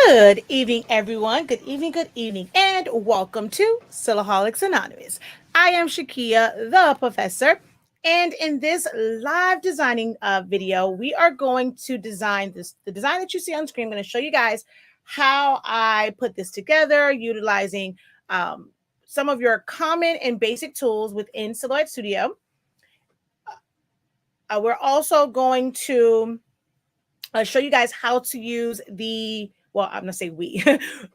Good evening, everyone. Good evening, and welcome to Silaholics Anonymous. I am Shakia, the professor, and in this live designing video, we are going to design the design that you see on screen. I'm going to show you guys how I put this together utilizing some of your common and basic tools within Silhouette Studio. We're also going to show you guys how to use I'm going to say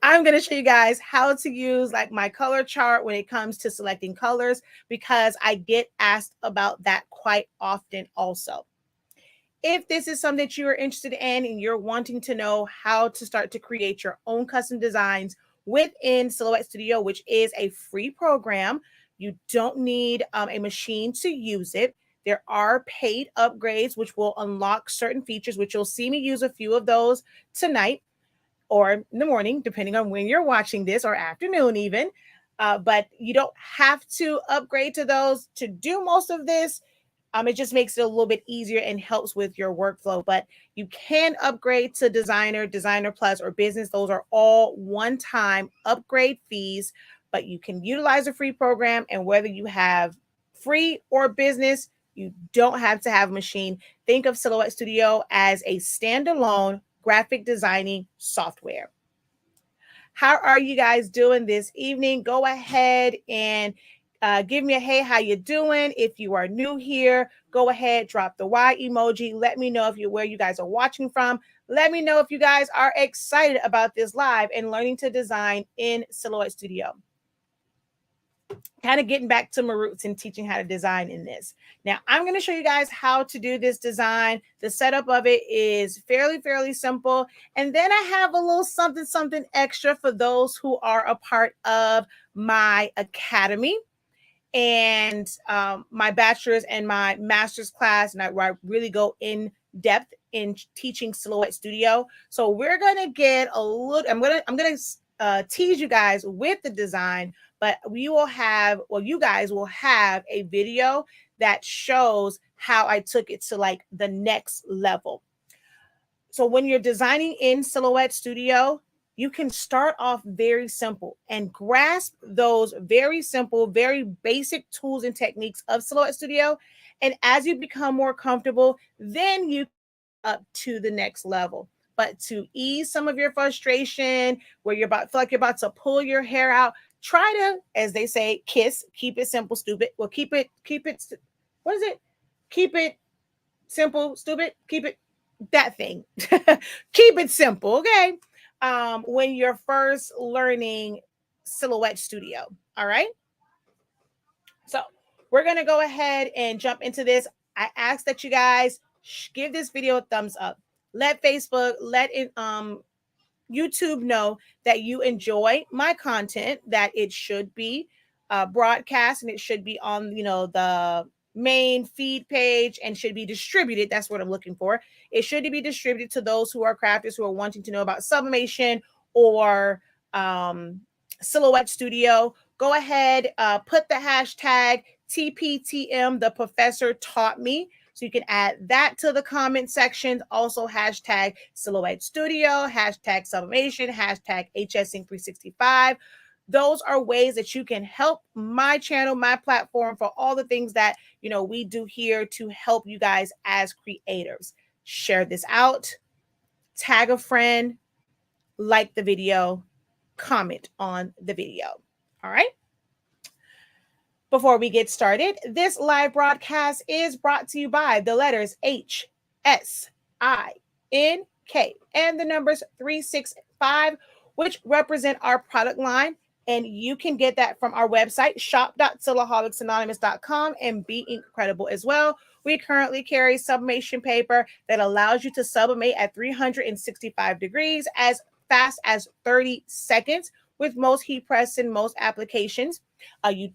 I'm going to show you guys how to use like my color chart when it comes to selecting colors, because I get asked about that quite often also. If this is something that you are interested in and you're wanting to know how to start to create your own custom designs within Silhouette Studio, which is a free program, you don't need a machine to use it. There are paid upgrades which will unlock certain features, which you'll see me use a few of those tonight or in the morning, depending on when you're watching this, or afternoon even. But you don't have to upgrade to those to do most of this. It just makes it a little bit easier and helps with your workflow. But you can upgrade to Designer, Designer Plus, or Business. Those are all one-time upgrade fees, but you can utilize a free program. And whether you have free or business, you don't have to have a machine. Think of Silhouette Studio as a standalone graphic designing software. How are you guys doing this evening? Go ahead and give me a hey, how you doing? If you are new here, go ahead, drop the Y emoji. Let me know where you guys are watching from. Let me know if you guys are excited about this live and learning to design in Silhouette Studio. Kind of getting back to my roots and teaching how to design in this. Now, I'm going to show you guys how to do this design. The setup of it is fairly simple. And then I have a little something extra for those who are a part of my academy and my bachelor's and my master's class, and where I really go in depth in teaching Silhouette Studio. So we're going to get a look. I'm going to tease you guys with the design, but you guys will have a video that shows how I took it to like the next level. So when you're designing in Silhouette Studio, you can start off very simple and grasp those very simple, very basic tools and techniques of Silhouette Studio. And as you become more comfortable, then you up to the next level. But to ease some of your frustration, where feel like you're about to pull your hair out, try to, as they say, keep it simple, stupid. Well, keep it, what is it? Keep it simple, stupid, keep it, that thing. Keep it simple, okay? When you're first learning Silhouette Studio, all right? So we're going to go ahead and jump into this. I ask that you guys give this video a thumbs up. Let Facebook, let YouTube know that you enjoy my content, that it should be broadcast and it should be on, the main feed page and should be distributed. That's what I'm looking for. It should be distributed to those who are crafters who are wanting to know about Sublimation or Silhouette Studio. Go ahead, put the hashtag TPTM, the professor taught me. So you can add that to the comment section. Also hashtag Silhouette Studio, hashtag Sublimation, hashtag HSINK365. Those are ways that you can help my channel, my platform, for all the things that, we do here to help you guys as creators. Share this out, tag a friend, like the video, comment on the video. All right. Before we get started, this live broadcast is brought to you by the letters HSINK and the numbers 365, which represent our product line. And you can get that from our website, shop.silaholicsAnonymous.com, and be incredible as well. We currently carry sublimation paper that allows you to sublimate at 365 degrees as fast as 30 seconds with most heat press and most applications.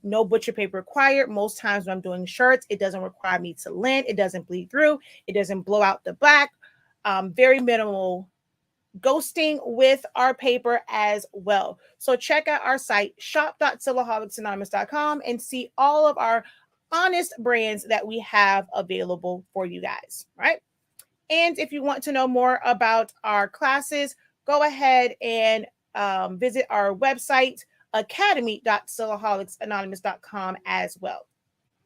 No butcher paper required. Most times when I'm doing shirts, it doesn't require me to lint. It doesn't bleed through. It doesn't blow out the black. Very minimal ghosting with our paper as well. So check out our site, shop.silaholicsAnonymous.com, and see all of our honest brands that we have available for you guys, right? And if you want to know more about our classes, go ahead and visit our website, academy.silaholics.com as well.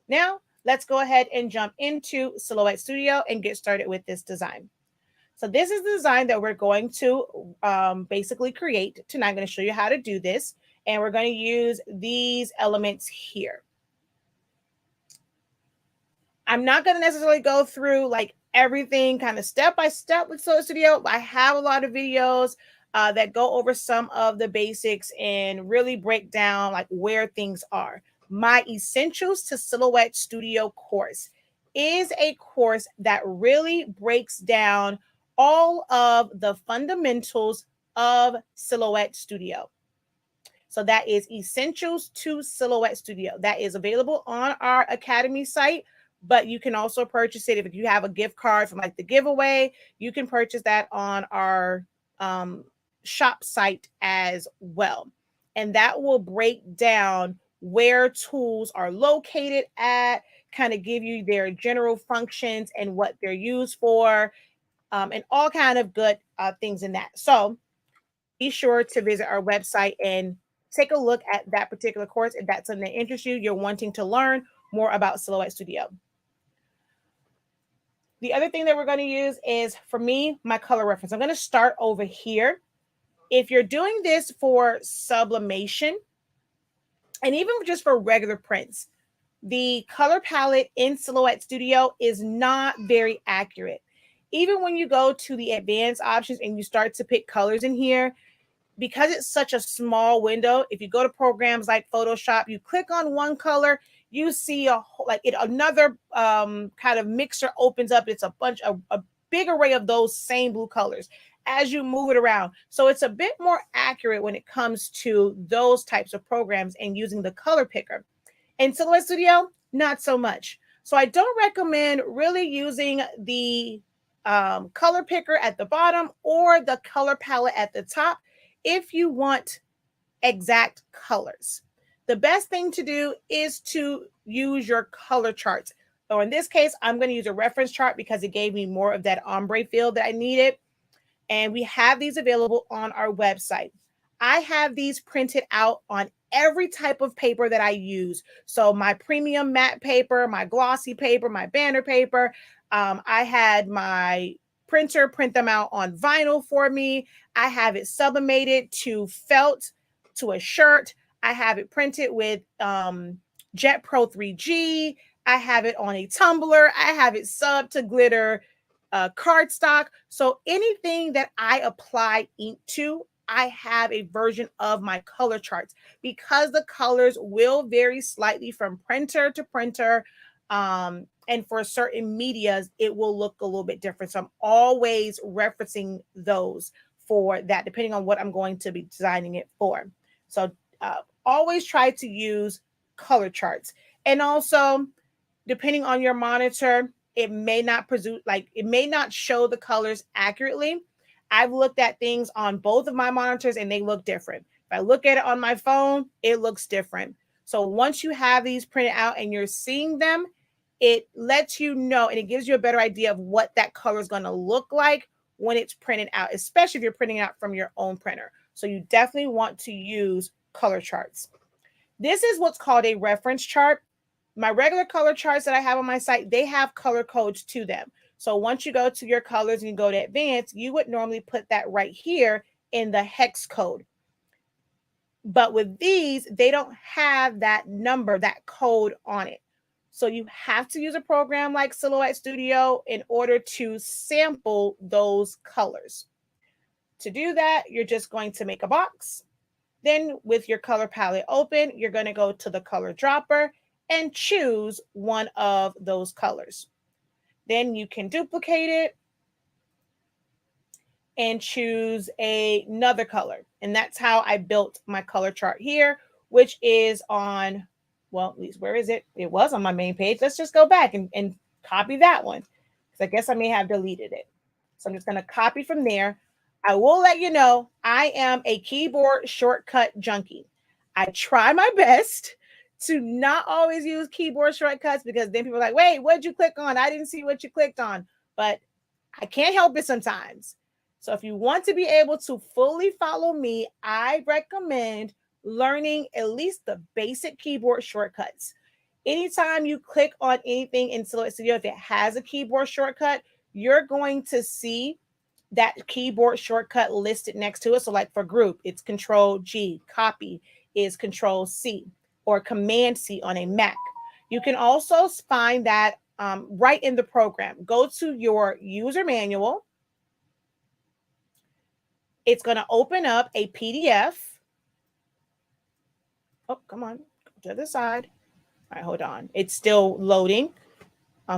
Now, let's go ahead and jump into Silhouette Studio and get started with this design. So this is the design that we're going to basically create tonight. I'm going to show you how to do this, and we're going to use these elements here. I'm not going to necessarily go through like everything kind of step by step with Silhouette Studio. I have a lot of videos that go over some of the basics and really break down like where things are. My Essentials to Silhouette Studio course is a course that really breaks down all of the fundamentals of Silhouette Studio. So that is Essentials to Silhouette Studio. That is available on our Academy site, but you can also purchase it if you have a gift card from like the giveaway. You can purchase that on our shop site as well. And that will break down where tools are located at, kind of give you their general functions and what they're used for, and all kind of good things in that. So be sure to visit our website and take a look at that particular course if that's something that interests you, you're wanting to learn more about Silhouette Studio. The other thing that we're going to use is, for me, my color reference. I'm going to start over here. If you're doing this for sublimation, and even just for regular prints, the color palette in Silhouette Studio is not very accurate. Even when you go to the advanced options and you start to pick colors in here, because it's such a small window, if you go to programs like Photoshop, you click on one color, you see another kind of mixer opens up. It's a big array of those same blue colors as you move it around. So it's a bit more accurate when it comes to those types of programs and using the color picker. In Silhouette Studio, not so much. So I don't recommend really using the color picker at the bottom or the color palette at the top if you want exact colors. The best thing to do is to use your color charts. Or in this case, I'm going to use a reference chart because it gave me more of that ombre feel that I needed. And we have these available on our website. I have these printed out on every type of paper that I use. So my premium matte paper, my glossy paper, my banner paper. I had my printer print them out on vinyl for me. I have it sublimated to felt to a shirt. I have it printed with Jet Pro 3G. I have it on a tumbler. I have it sub to glitter cardstock. So anything that I apply ink to, I have a version of my color charts because the colors will vary slightly from printer to printer. And for certain medias, it will look a little bit different. So I'm always referencing those for that, depending on what I'm going to be designing it for. So always try to use color charts. And also, depending on your monitor, it may not show the colors accurately. I've looked at things on both of my monitors and they look different. If I look at it on my phone, it looks different. So once you have these printed out and you're seeing them, it lets you know and it gives you a better idea of what that color is going to look like when it's printed out, especially if you're printing out from your own printer. So you definitely want to use color charts. This is what's called a reference chart. My regular color charts that I have on my site, they have color codes to them. So once you go to your colors and you go to advanced, you would normally put that right here in the hex code. But with these, they don't have that number, that code on it. So you have to use a program like Silhouette Studio in order to sample those colors. To do that, you're just going to make a box. Then with your color palette open, you're going to go to the color dropper and choose one of those colors. Then you can duplicate it and choose another color. And that's how I built my color chart here, which is on, well, at least where is it? It was on my main page. Let's just go back and copy that one, because I guess I may have deleted it. So I'm just going to copy from there. I will let you know I am a keyboard shortcut junkie. I try my best to not always use keyboard shortcuts because then people are like, wait, what did you click on? I didn't see what you clicked on. But I can't help it sometimes. So if you want to be able to fully follow me, I recommend learning at least the basic keyboard shortcuts. Anytime you click on anything in Silhouette Studio, if it has a keyboard shortcut, you're going to see that keyboard shortcut listed next to it. So like for group, it's Control G, copy is Control C, or Command C on a Mac. You can also find that right in the program. Go to your user manual. It's going to open up a PDF. Oh, come on, go to the side. All right, hold on. It's still loading.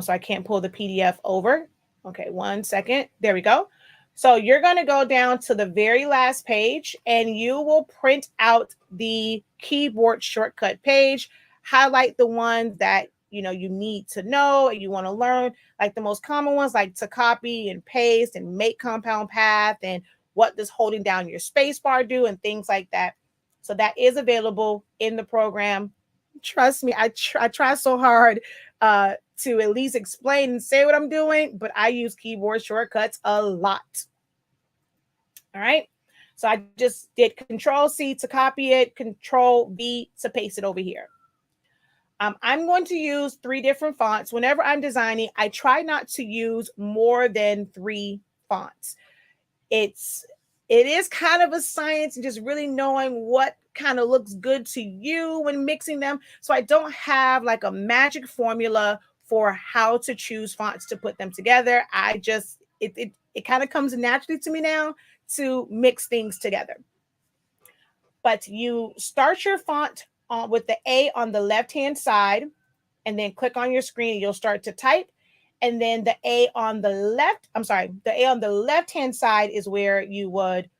So I can't pull the PDF over. Okay, 1 second. There we go. So you're going to go down to the very last page and you will print out the keyboard shortcut page, highlight the ones that you need to know and you want to learn, like the most common ones, like to copy and paste and make compound path and what does holding down your space bar do and things like that. So that is available in the program. Trust me, I try so hard to at least explain and say what I'm doing, but I use keyboard shortcuts a lot. All right. So I just did Control C to copy it, Control V to paste it over here. I'm going to use 3 different fonts. Whenever I'm designing, I try not to use more than 3 fonts. It is kind of a science and just really knowing what kind of looks good to you when mixing them. So I don't have like a magic formula for how to choose fonts to put them together. I just, it kind of comes naturally to me now to mix things together. But you start your font with the A on the left-hand side and then click on your screen and you'll start to type. And then the A on the left-hand side is where you would,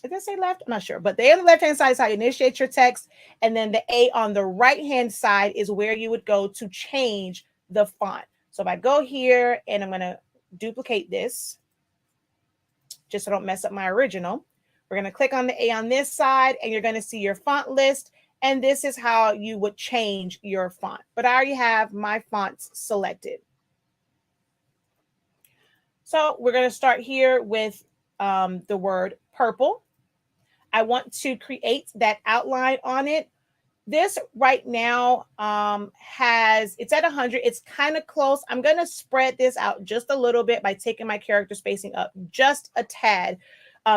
did I say left? I'm not sure, but the A on the left-hand side is how you initiate your text. And then the A on the right-hand side is where you would go to change the font. So if I go here and I'm going to duplicate this, just so I don't mess up my original, we're going to click on the A on this side and you're going to see your font list. And this is how you would change your font. But I already have my fonts selected. So we're going to start here with the word purple. I want to create that outline on it. This right now it's at 100. It's kind of close. I'm going to spread this out just a little bit by taking my character spacing up just a tad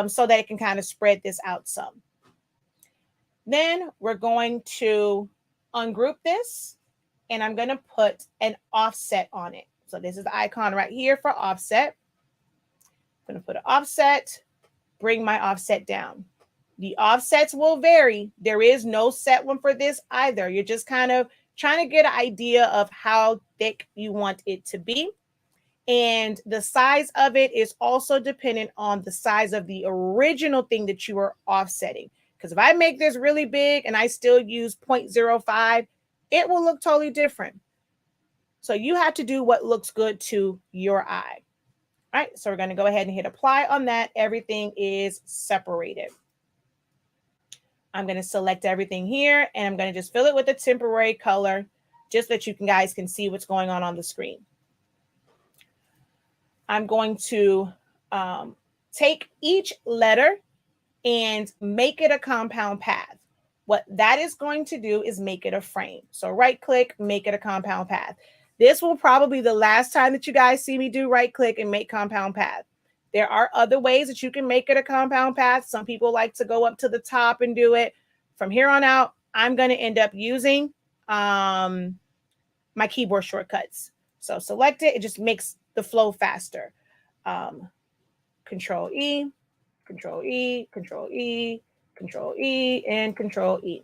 so that it can kind of spread this out some. Then we're going to ungroup this and I'm going to put an offset on it. So this is the icon right here for offset. I'm going to put an offset, bring my offset down. The offsets will vary. There is no set one for this either. You're just kind of trying to get an idea of how thick you want it to be. And the size of it is also dependent on the size of the original thing that you are offsetting. Because if I make this really big and I still use 0.05, it will look totally different. So you have to do what looks good to your eye. All right, so we're going to go ahead and hit apply on that. Everything is separated. I'm going to select everything here and I'm going to just fill it with a temporary color just so that you guys can see what's going on the screen. I'm going to take each letter and make it a compound path. What that is going to do is make it a frame. So right click, make it a compound path. This will probably be the last time that you guys see me do right click and make compound path. There are other ways that you can make it a compound path. Some people like to go up to the top and do it. From here on out, I'm going to end up using my keyboard shortcuts. So select it. It just makes the flow faster. Control E, Control E, Control E, Control E, and Control E.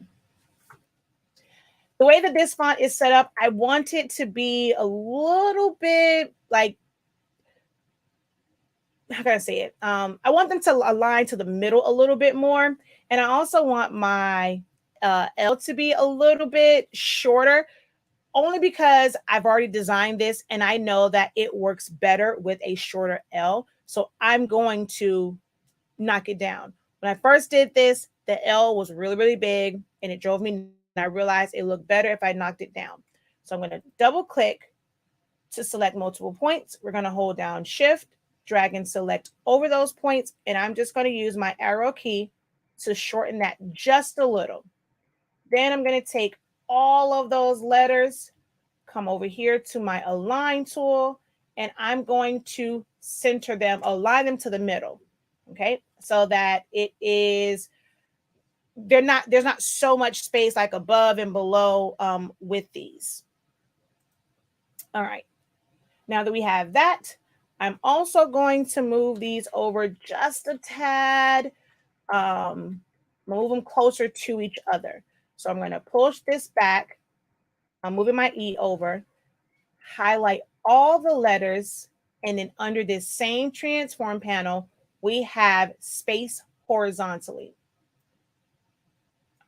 The way that this font is set up, I want it to be a little bit like, how can I say it? I want them to align to the middle a little bit more. And I also want my L to be a little bit shorter, only because I've already designed this and I know that it works better with a shorter L. So I'm going to knock it down. When I first did this, the L was really, really big and it drove me, and I realized it looked better if I knocked it down. So I'm going to double click to select multiple points. We're going to hold down Shift, drag and select over those points, and I'm just going to use my arrow key to shorten that just a little. Then I'm going to take all of those letters, come over here to my align tool, and I'm going to center them, align them to the middle, okay? So that it is, there's not so much space like above and below with these. All right, now that we have that, I'm also going to move these over just a tad, move them closer to each other. So I'm going to push this back. I'm moving my E over, highlight all the letters, and then under this same transform panel, we have space horizontally.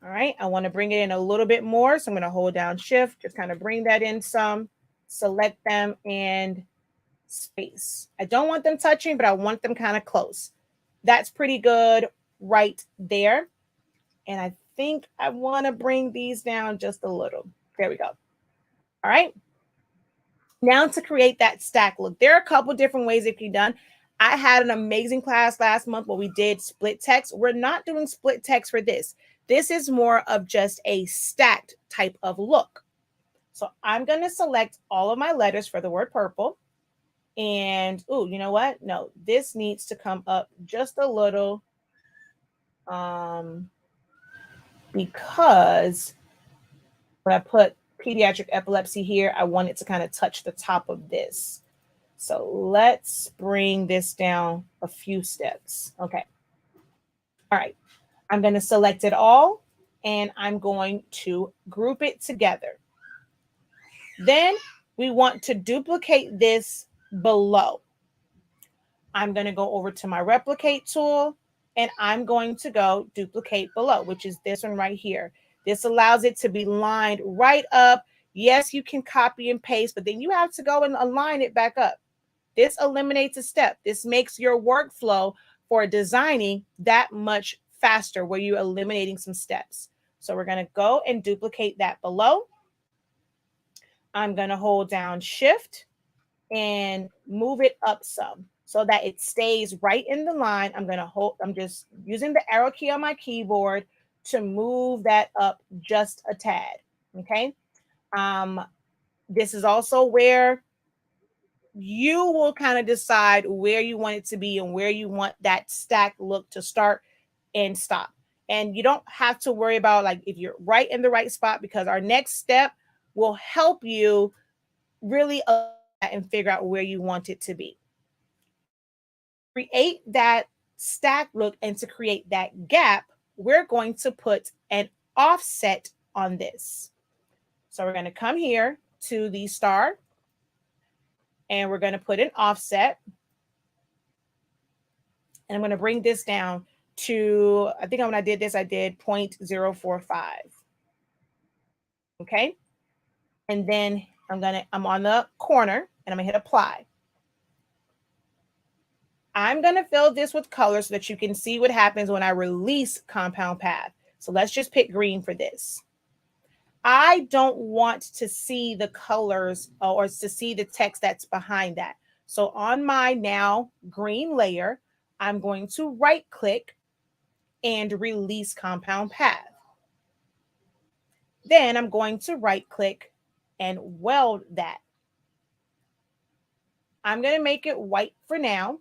All right, I want to bring it in a little bit more, so I'm going to hold down shift, just kind of bring that in some, select them, and space. I don't want them touching, but I want them kind of close. That's pretty good right there. And I think I want to bring these down just a little. There we go. All right. Now to create that stack look, there are a couple different ways it can be done. I had an amazing class last month where we did split text. We're not doing split text for this. This is more of just a stacked type of look. So I'm going to select all of my letters for the word purple. And, oh, you know what? No, this needs to come up just a little because when I put pediatric epilepsy here, I want it to kind of touch the top of this. So let's bring this down a few steps. Okay. All right. I'm going to select it all and I'm going to group it together. Then we want to duplicate this below. I'm going to go over to my replicate tool and I'm going to go duplicate below, which is this one right here. This allows it to be lined right up. Yes, you can copy and paste, but then you have to go and align it back up. This eliminates a step. This makes your workflow for designing that much faster where you're eliminating some steps. So we're going to go and duplicate that below. I'm going to hold down shift and move it up some so that it stays right in the line. I'm just using the arrow key on my keyboard to move that up just a tad. Okay. This is also where you will kind of decide where you want it to be and where you want that stack look to start and stop. And you don't have to worry about like if you're right in the right spot, because our next step will help you really and figure out where you want it to be. Create that stack look, and to create that gap, we're going to put an offset on this. So we're going to come here to the star and we're going to put an offset. And I'm going to bring this down to, I think when I did this, I did 0.045. Okay. And then I'm on the corner and I'm gonna hit apply. I'm gonna fill this with color so that you can see what happens when I release compound path. So let's just pick green for this. I don't want to see the colors or to see the text that's behind that. So on my now green layer, I'm going to right click and release compound path. Then I'm going to right click and weld that. I'm going to make it white for now.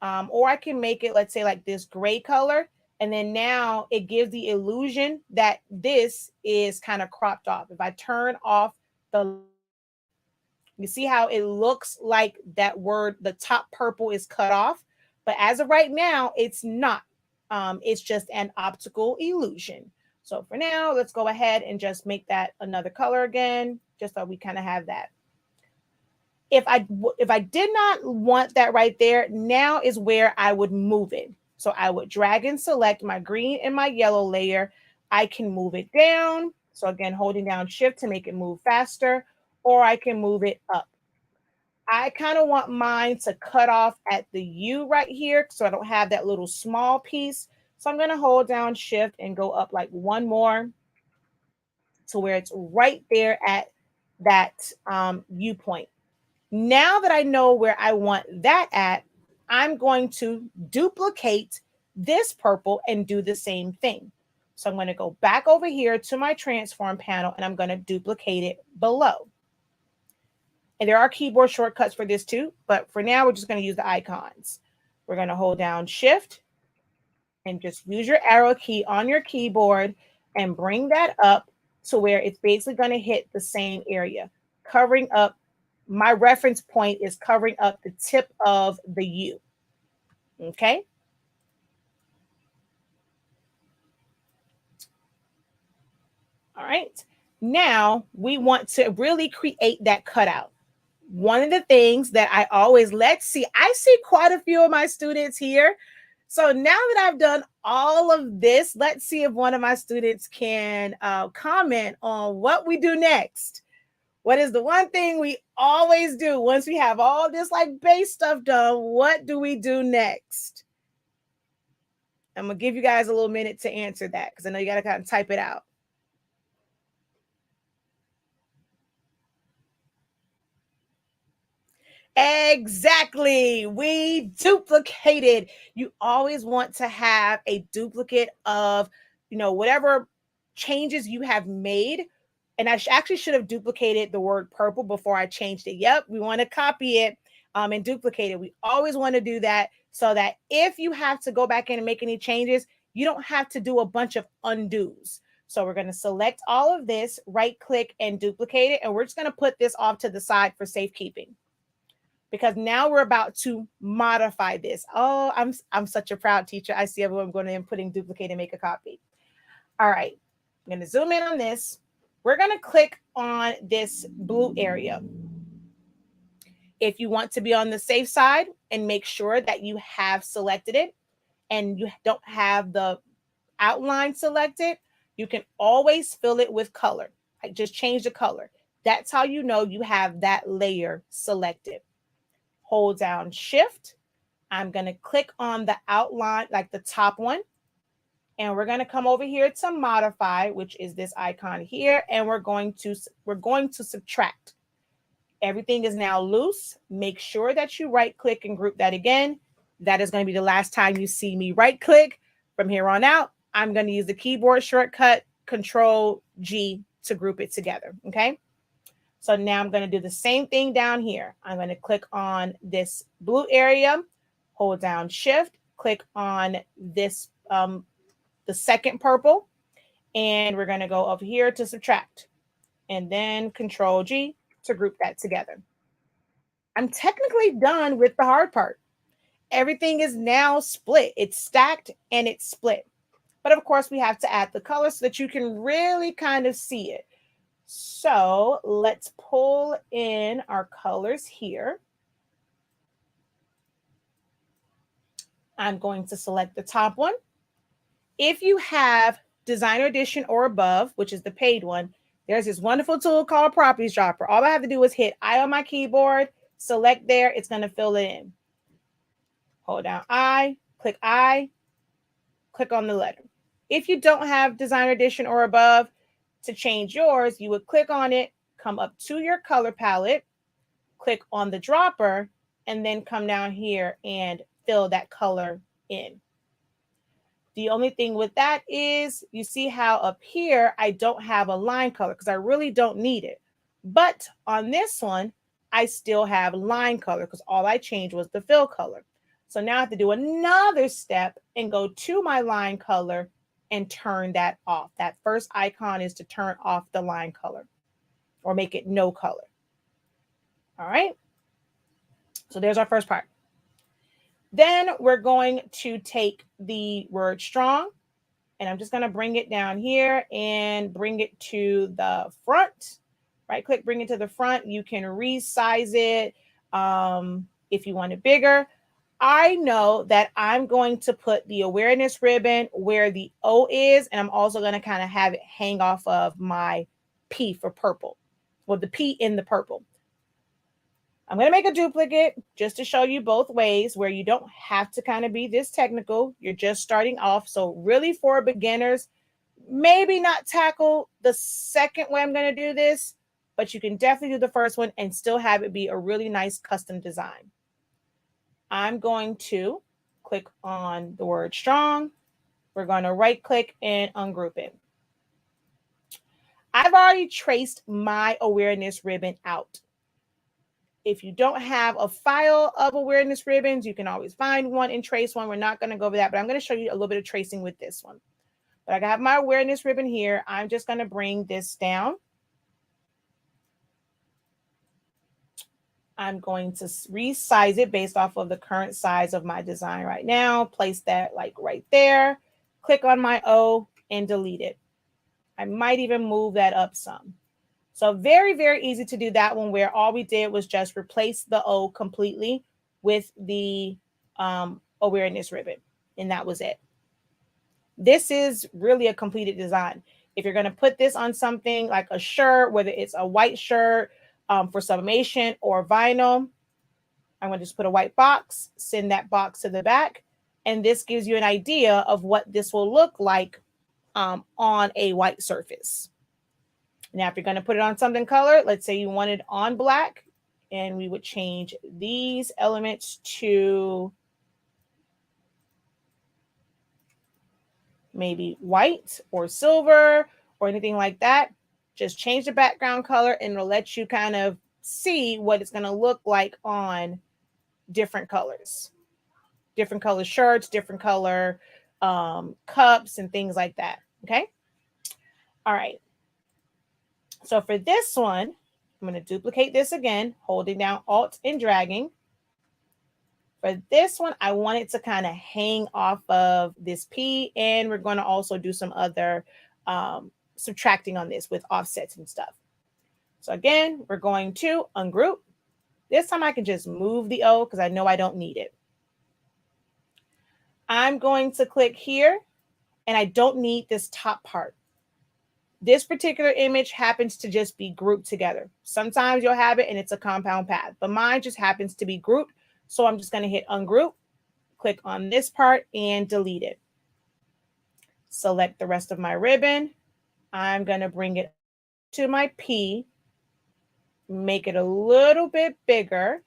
Or I can make it, let's say like this gray color. And then now it gives the illusion that this is kind of cropped off. If I turn off you see how it looks like that word, the top purple is cut off. But as of right now, it's not. It's just an optical illusion. So for now, let's go ahead and just make that another color again, just so we kind of have that. If I did not want that right there, now is where I would move it. So I would drag and select my green and my yellow layer. I can move it down. So again, holding down shift to make it move faster, or I can move it up. I kind of want mine to cut off at the U right here, so I don't have that little small piece. So I'm going to hold down shift and go up like one more to where it's right there at that U point. Now that I know where I want that at, I'm going to duplicate this purple and do the same thing. So I'm going to go back over here to my transform panel and I'm going to duplicate it below. And there are keyboard shortcuts for this too, but for now, we're just going to use the icons. We're going to hold down Shift and just use your arrow key on your keyboard and bring that up to where it's basically going to hit the same area, covering up. My reference point is covering up the tip of the U. Okay. All right. Now we want to really create that cutout. One of the things that I always, let's see, I see quite a few of my students here. So now that I've done all of this, let's see if one of my students can comment on what we do next. What is the one thing we always do once we have all this like base stuff done? What do we do next? I'm going to give you guys a little minute to answer that because I know you got to kind of type it out. Exactly. We duplicated. You always want to have a duplicate of, whatever changes you have made. And I actually should have duplicated the word purple before I changed it. Yep. We want to copy it and duplicate it. We always want to do that so that if you have to go back in and make any changes, you don't have to do a bunch of undos. So we're going to select all of this, right click and duplicate it. And we're just going to put this off to the side for safekeeping, because now we're about to modify this. Oh, I'm such a proud teacher. I see everyone going in and putting duplicate and make a copy. All right, I'm going to zoom in on this. We're going to click on this blue area. If you want to be on the safe side and make sure that you have selected it and you don't have the outline selected, you can always fill it with color. Like just change the color. That's how you know you have that layer selected. Hold down Shift. I'm going to click on the outline, like the top one. And we're going to come over here to modify, which is this icon here. And we're going to subtract. Everything is now loose. Make sure that you right click and group that again. That is going to be the last time you see me right click. From here on out, I'm going to use the keyboard shortcut Control G to group it together. Okay. So now I'm going to do the same thing down here. I'm going to click on this blue area, hold down Shift, click on this, the second purple, and we're going to go over here to subtract, and then Control G to group that together. I'm technically done with the hard part. Everything is now split. It's stacked and it's split. But of course, we have to add the color so that you can really kind of see it. So let's pull in our colors here. I'm going to select the top one. If you have Designer Edition or above, which is the paid one, there's this wonderful tool called Properties Dropper. All I have to do is hit I on my keyboard, select there, it's going to fill it in. Hold down I, click on the letter. If you don't have Designer Edition or above, to change yours, you would click on it, come up to your color palette, click on the dropper, and then come down here and fill that color in. The only thing with that is you see how up here, I don't have a line color because I really don't need it. But on this one, I still have line color because all I changed was the fill color. So now I have to do another step and go to my line color and turn that off. That first icon is to turn off the line color or make it no color. All right. So there's our first part. Then we're going to take the word strong, and I'm just going to bring it down here and bring it to the front. Right click, bring it to the front. You can resize it if you want it bigger. I know that I'm going to put the awareness ribbon where the O is, and I'm also going to kind of have it hang off of my P for purple, or the P in the purple. I'm going to make a duplicate just to show you both ways where you don't have to kind of be this technical. You're just starting off. So really for beginners, maybe not tackle the second way I'm going to do this, but you can definitely do the first one and still have it be a really nice custom design. I'm going to click on the word strong. We're going to right click and ungroup it. I've already traced my awareness ribbon out. If you don't have a file of awareness ribbons, you can always find one and trace one. We're not going to go over that, but I'm going to show you a little bit of tracing with this one. But I have my awareness ribbon here. I'm just going to bring this down. I'm going to resize it based off of the current size of my design right now. Place that like right there. Click on my O and delete it. I might even move that up some. So very, very easy to do that one, where all we did was just replace the O completely with the awareness ribbon. And that was it. This is really a completed design. If you're going to put this on something like a shirt, whether it's a white shirt, for sublimation or vinyl, I'm going to just put a white box, send that box to the back, and this gives you an idea of what this will look like on a white surface. Now, if you're going to put it on something colored, let's say you want it on black, and we would change these elements to maybe white or silver or anything like that. Just change the background color and it'll let you kind of see what it's going to look like on different colors. Different color shirts, different color cups and things like that. Okay. All right. So for this one, I'm going to duplicate this again, holding down Alt and dragging. For this one, I want it to kind of hang off of this P, and we're going to also do some other subtracting on this with offsets and stuff. So again, we're going to ungroup. This time I can just move the O because I know I don't need it. I'm going to click here, and I don't need this top part. This particular image happens to just be grouped together. Sometimes you'll have it and it's a compound path, but mine just happens to be grouped. So I'm just going to hit ungroup, click on this part and delete it. Select the rest of my ribbon. I'm going to bring it to my P, make it a little bit bigger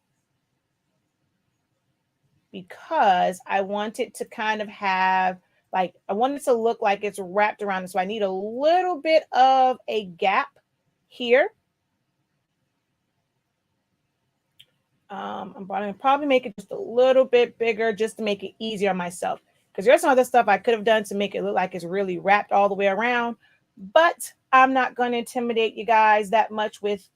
because I want it to kind of have, like, I want it to look like it's wrapped around. So I need a little bit of a gap here. I'm going to probably make it just a little bit bigger just to make it easier on myself, because there's some other stuff I could have done to make it look like it's really wrapped all the way around. But I'm not going to intimidate you guys that much with,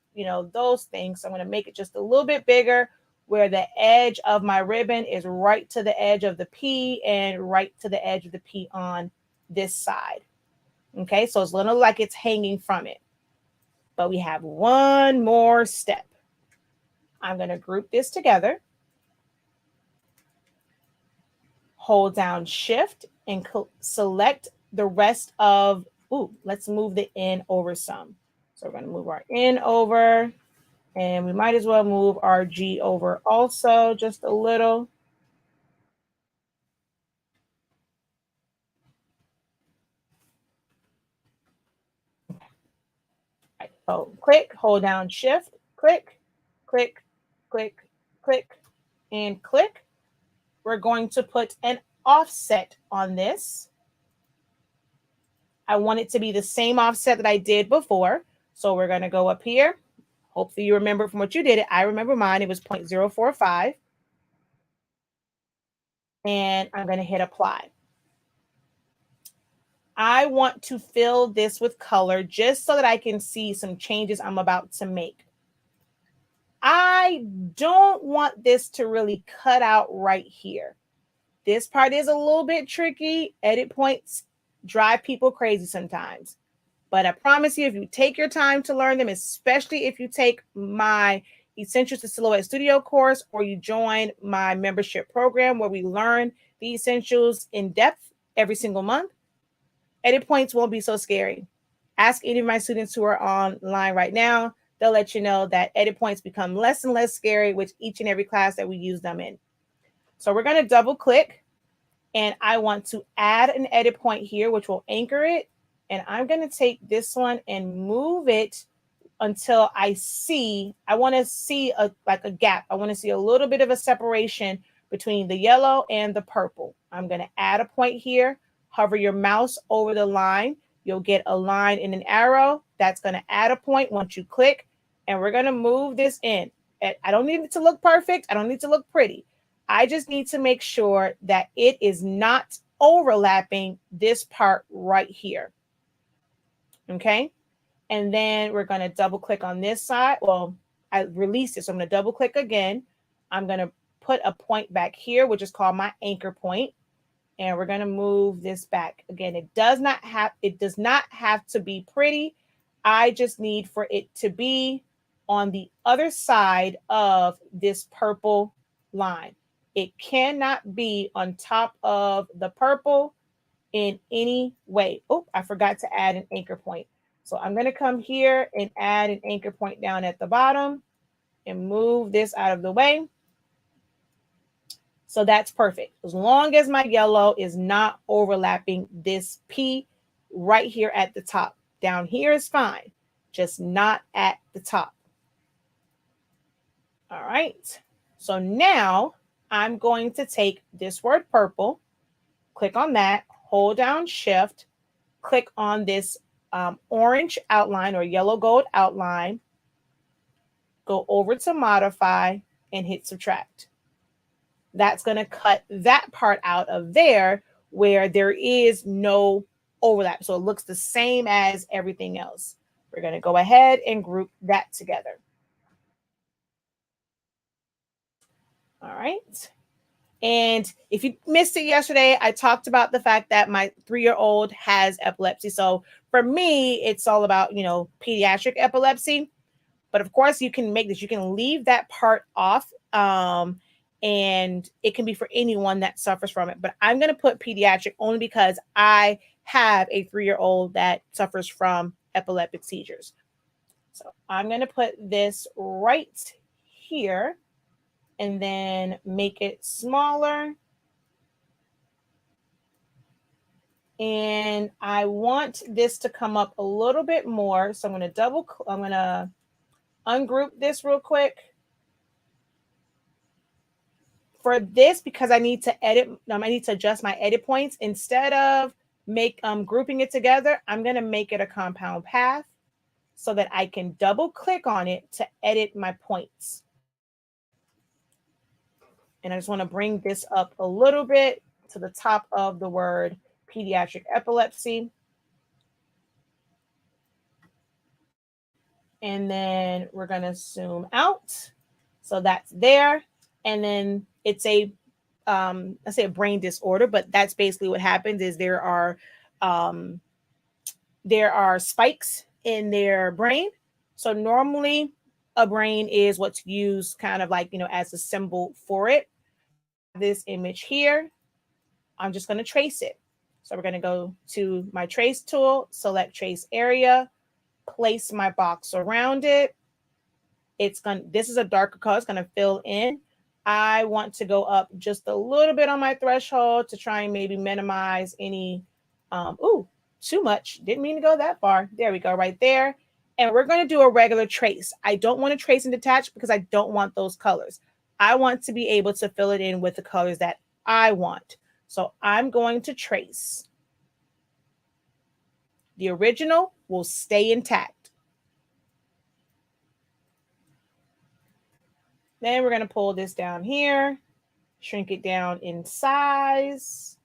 those things. So I'm going to make it just a little bit bigger where the edge of my ribbon is right to the edge of the P and right to the edge of the P on this side. Okay, so it's going to look like it's hanging from it. But we have one more step. I'm going to group this together. Hold down Shift and select the rest of, let's move the N over some. So we're going to move our N over, and we might as well move our G over also just a little. Right. So click, hold down Shift, click, click, click, click, and click. We're going to put an offset on this. I want it to be the same offset that I did before. So we're going to go up here. Hopefully you remember from what you did. I remember mine. It was 0.045. And I'm going to hit apply. I want to fill this with color just so that I can see some changes I'm about to make. I don't want this to really cut out right here. This part is a little bit tricky. Edit points drive people crazy sometimes. But I promise you, if you take your time to learn them, especially if you take my Essentials to Silhouette Studio course or you join my membership program where we learn the essentials in depth every single month, edit points won't be so scary. Ask any of my students who are online right now. They'll let you know that edit points become less and less scary with each and every class that we use them in. So we're going to double click, and I want to add an edit point here, which will anchor it. And I'm going to take this one and move it until I want to see like a gap. I want to see a little bit of a separation between the yellow and the purple. I'm going to add a point here. Hover your mouse over the line. You'll get a line and an arrow. That's going to add a point once you click. And we're going to move this in. I don't need it to look perfect. I don't need to look pretty. I just need to make sure that it is not overlapping this part right here. Okay. And then we're going to double click on this side. Well, I released it, so I'm going to double click again. I'm going to put a point back here, which is called my anchor point. And we're going to move this back. Again, it does not have to be pretty. I just need for it to be on the other side of this purple line. It cannot be on top of the purple in any way. Oh, I forgot to add an anchor point. So I'm going to come here and add an anchor point down at the bottom and move this out of the way. So that's perfect. As long as my yellow is not overlapping this P right here at the top. Down here is fine, just not at the top. All right. So now I'm going to take this word purple, click on that, hold down Shift, click on this orange outline or yellow gold outline, go over to modify and hit subtract. That's going to cut that part out of there where there is no overlap. So it looks the same as everything else. We're going to go ahead and group that together. All right. And if you missed it yesterday, I talked about the fact that my 3-year-old has epilepsy. So for me, it's all about, pediatric epilepsy. But of course, you can make this. You can leave that part off. And it can be for anyone that suffers from it. But I'm going to put pediatric only because I have a 3-year-old that suffers from epileptic seizures. So I'm going to put this right here and then make it smaller. And I want this to come up a little bit more. So I'm going to ungroup this real quick. For this, because I need to adjust my edit points. Instead of grouping it together, I'm going to make it a compound path so that I can double click on it to edit my points. And I just want to bring this up a little bit to the top of the word pediatric epilepsy. And then we're going to zoom out. So that's there. And then it's a, let's say a brain disorder, but that's basically what happens is there are spikes in their brain. So normally a brain is what's used kind of like, as a symbol for it. This image here, I'm just going to trace it. So we're going to go to my trace tool, select trace area, place my box around it. This is a darker color. It's going to fill in. I want to go up just a little bit on my threshold to try and maybe minimize any, too much. Didn't mean to go that far. There we go, right there. And we're going to do a regular trace. I don't want to trace and detach because I don't want those colors. I want to be able to fill it in with the colors that I want. So I'm going to trace. The original will stay intact. Then we're going to pull this down here, shrink it down in size.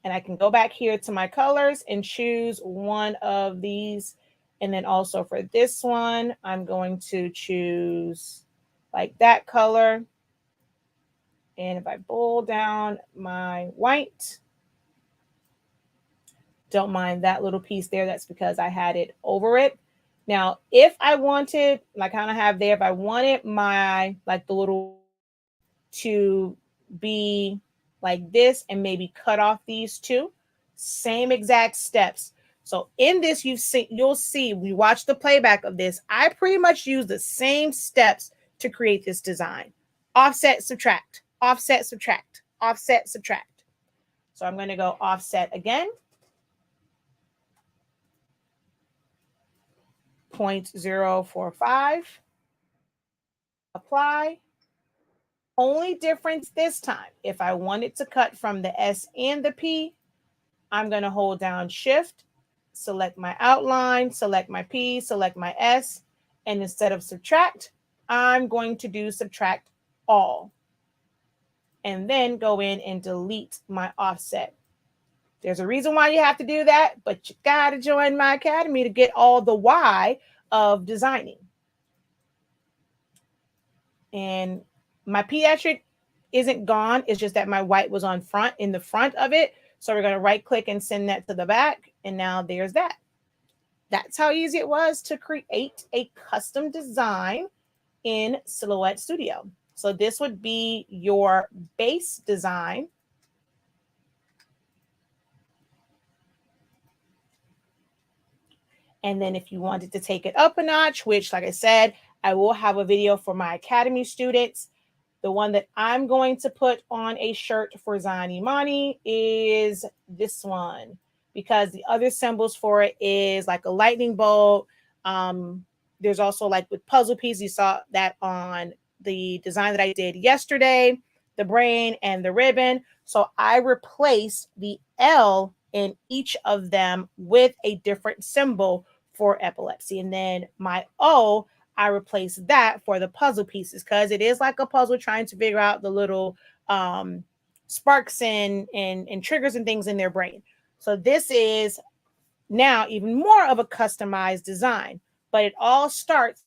And I can go back here to my colors and choose one of these. And then also for this one, I'm going to choose like that color. And if I pull down my white, don't mind that little piece there. That's because I had it over it. Now, if I wanted, like I kind of have there, if I wanted my, like the little to be like this and maybe cut off these two, same exact steps. So in this, you'll see, we watch the playback of this. I pretty much use the same steps to create this design. Offset, subtract, offset, subtract, offset, subtract. So I'm going to go offset again. 0.045. Apply. Only difference this time, if I wanted to cut from the S and the P, I'm going to hold down Shift, select my outline, select my P, select my S, and instead of subtract, I'm going to do subtract all. And then go in and delete my offset. There's a reason why you have to do that, but you got to join my academy to get all the why of designing. And my pediatric isn't gone. It's just that my white was in the front of it. So we're going to right click and send that to the back. And now there's that. That's how easy it was to create a custom design in Silhouette Studio. So this would be your base design. And then if you wanted to take it up a notch, which like I said, I will have a video for my academy students. The one that I'm going to put on a shirt for Zion Imani is this one, because the other symbols for it is like a lightning bolt. There's also like with puzzle pieces, you saw that on the design that I did yesterday, the brain and the ribbon. So I replaced the L in each of them with a different symbol for epilepsy. And then my O, I replaced that for the puzzle pieces, because it is like a puzzle trying to figure out the little sparks and triggers and things in their brain. So this is now even more of a customized design, but it all starts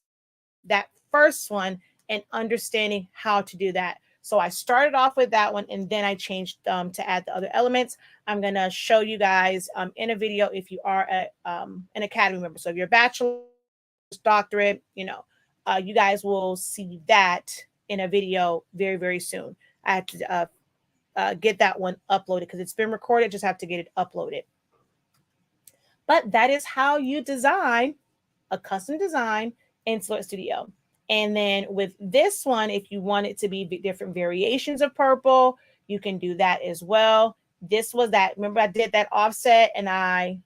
that first one and understanding how to do that. So I started off with that one, and then I changed to add the other elements. I'm going to show you guys in a video if you are an academy member. So if you're a bachelor's, doctorate, you guys will see that in a video very, very soon. I have to get that one uploaded because it's been recorded. Just have to get it uploaded. But that is how you design a custom design in Silhouette Studio. And then with this one, if you want it to be different variations of purple, you can do that as well. This was that, remember I did that offset and I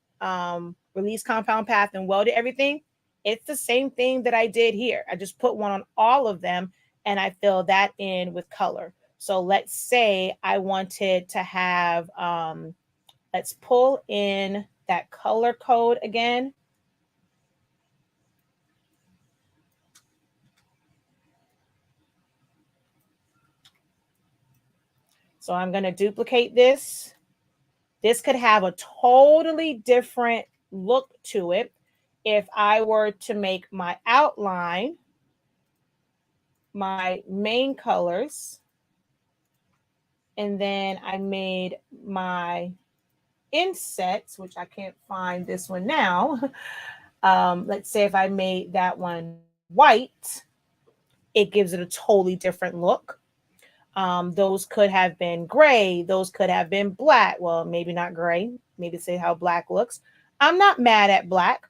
released compound path and welded everything. It's the same thing that I did here. I just put one on all of them and I fill that in with color. So let's say I wanted to have, let's pull in that color code again. So I'm going to duplicate this. This could have a totally different look to it if I were to make my outline my main colors, and then I made my insets, which I can't find this one now. Let's say if I made that one white, it gives it a totally different look. Those could have been gray. Those could have been black. Well, maybe not gray. Maybe say how black looks. I'm not mad at black.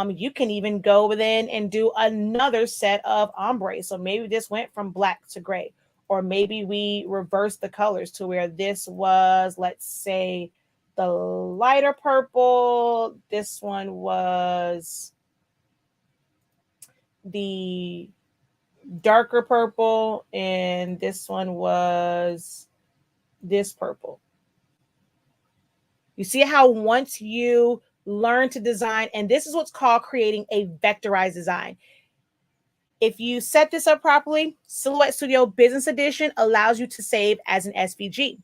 You can even go within and do another set of ombre. So maybe this went from black to gray, or maybe we reversed the colors to where this was, let's say, the lighter purple. This one was the darker purple, and this one was this purple. You see how once you learn to design, and this is what's called creating a vectorized design. If you set this up properly, Silhouette Studio Business Edition allows you to save as an SVG.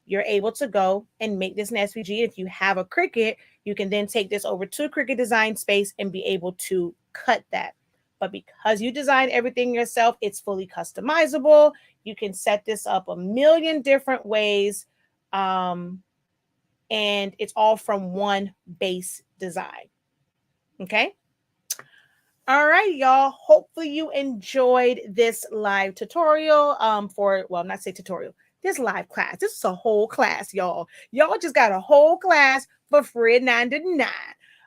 You're able to go and make this an SVG. If you have a Cricut, you can then take this over to Cricut Design Space and be able to cut that. But because you design everything yourself, it's fully customizable. You can set this up a million different ways. And it's all from one base design. Okay. All right, y'all. Hopefully you enjoyed this live tutorial not say tutorial, this live class. This is a whole class, y'all. Y'all just got a whole class for free $9.99.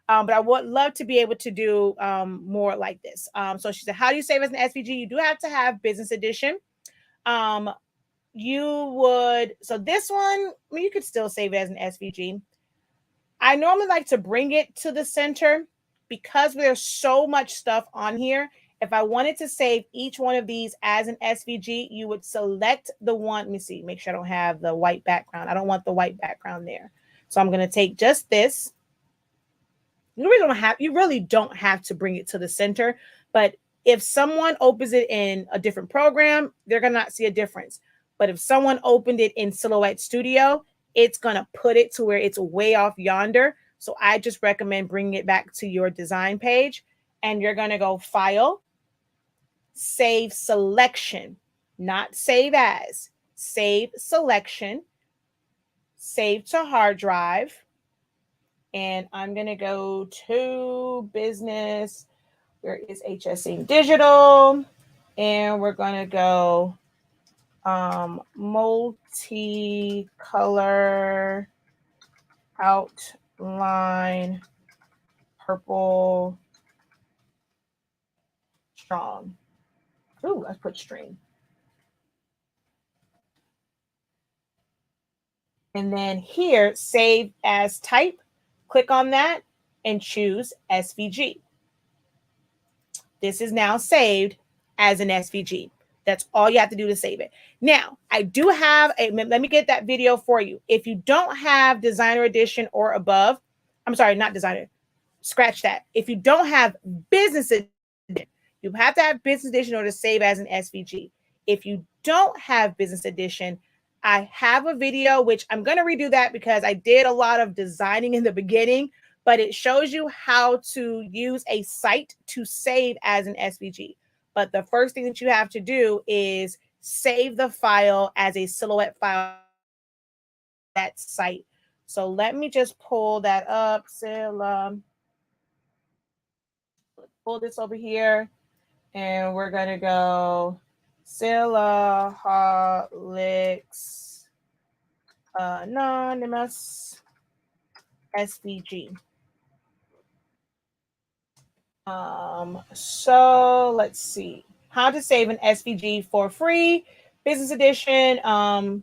But I would love to be able to do more like this. So she said, how do you save as an SVG? You do have to have Business Edition. So this one, you could still save it as an SVG. I normally like to bring it to the center because there's so much stuff on here, if I wanted to save each one of these as an SVG, you would select the one. Let me see, make sure I don't have the white background. I don't want the white background there. So I'm going to take just this. You really don't have to bring it to the center, but if someone opens it in a different program, they're going to not see a difference. But if someone opened it in Silhouette Studio, it's going to put it to where it's way off yonder. So I just recommend bringing it back to your design page, and you're going to go File, Save Selection, not Save As, Save Selection, Save to Hard Drive. And I'm going to go to Business. Where is HSing Digital? And we're going to go multicolor outline purple strong. Ooh, let's put string. And then here, save as type. Click on that and choose SVG. This is now saved as an SVG. That's all you have to do to save it. Now, I do have let me get that video for you. If you don't have Designer Edition or above, I'm sorry, not Designer, scratch that. If you don't have Business Edition, you have to have Business Edition in order to save as an SVG. If you don't have Business Edition, I have a video, which I'm going to redo that because I did a lot of designing in the beginning, but it shows you how to use a site to save as an SVG. But the first thing that you have to do is save the file as a Silhouette file, that site. So let me just pull that up. Pull this over here, and we're going to go Silaholics Anonymous SVG. So let's see how to save an SVG for free, Business Edition. So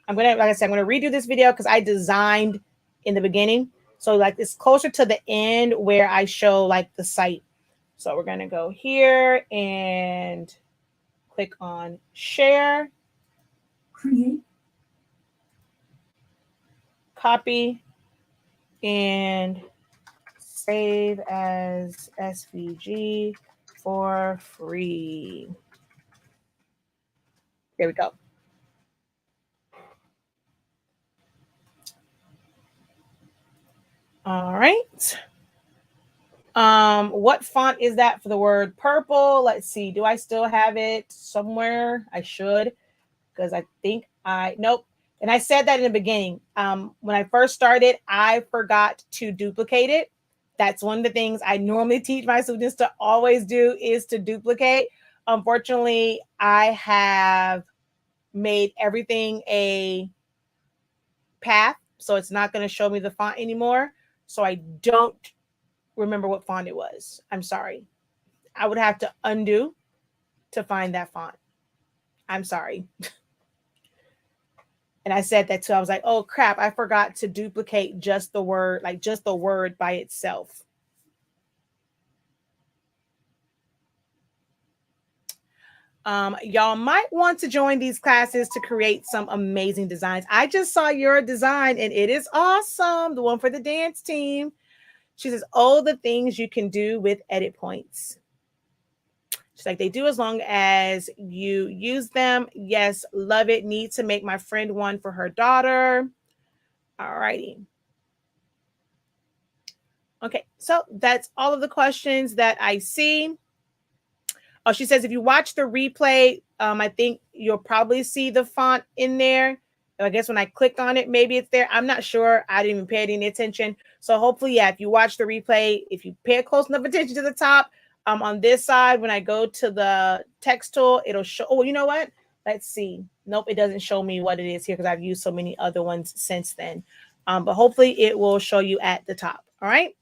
I'm gonna, like I said, I'm gonna redo this video because I designed in the beginning. So like it's closer to the end where I show like the site. So we're gonna go here and click on share, create, copy, and save as SVG for free. There we go. All right. What font is that for the word purple? Let's see. Do I still have it somewhere? I should, because I think nope. And I said that in the beginning. When I first started, I forgot to duplicate it. That's one of the things I normally teach my students to always do is to duplicate. Unfortunately, I have made everything a path, so it's not going to show me the font anymore. So I don't remember what font it was. I'm sorry. I would have to undo to find that font. I'm sorry. And I said that too. I was like, oh crap, I forgot to duplicate just the word, like just the word by itself. Y'all might want to join these classes to create some amazing designs. I just saw your design and it is awesome. The one for the dance team. She says, all the things you can do with edit points. She's like, they do as long as you use them. Yes, love it. Need to make my friend one for her daughter. All righty. Okay, so that's all of the questions that I see. Oh, she says, if you watch the replay, I think you'll probably see the font in there. I guess when I clicked on it, maybe it's there. I'm not sure. I didn't even pay any attention. So hopefully, yeah, if you watch the replay, if you pay close enough attention to the top, on this side, when I go to the text tool, it'll show. Oh, you know what? Let's see. Nope, it doesn't show me what it is here because I've used so many other ones since then. But hopefully it will show you at the top. All right.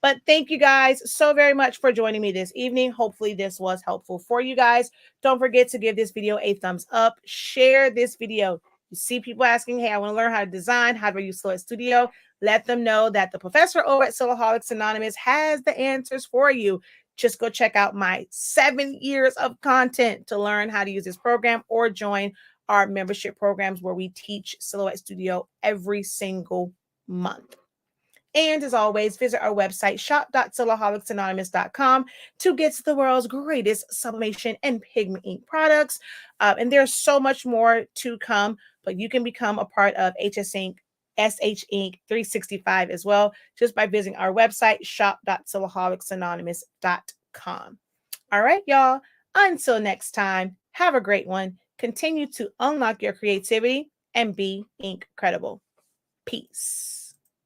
But thank you guys so very much for joining me this evening. Hopefully this was helpful for you guys. Don't forget to give this video a thumbs up. Share this video. You see people asking, hey, I want to learn how to design. How do I use Silhouette Studio? Let them know that the professor over at Silaholics Anonymous has the answers for you. Just go check out my 7 years of content to learn how to use this program, or join our membership programs where we teach Silhouette Studio every single month. And as always, visit our website, shop.silaholicsAnonymous.com, to get to the world's greatest sublimation and pigment ink products. And there's so much more to come, but you can become a part of SH Ink 365 as well, just by visiting our website, shop.silaholicsAnonymous.com. All right, y'all. Until next time, have a great one. Continue to unlock your creativity and be incredible. Peace.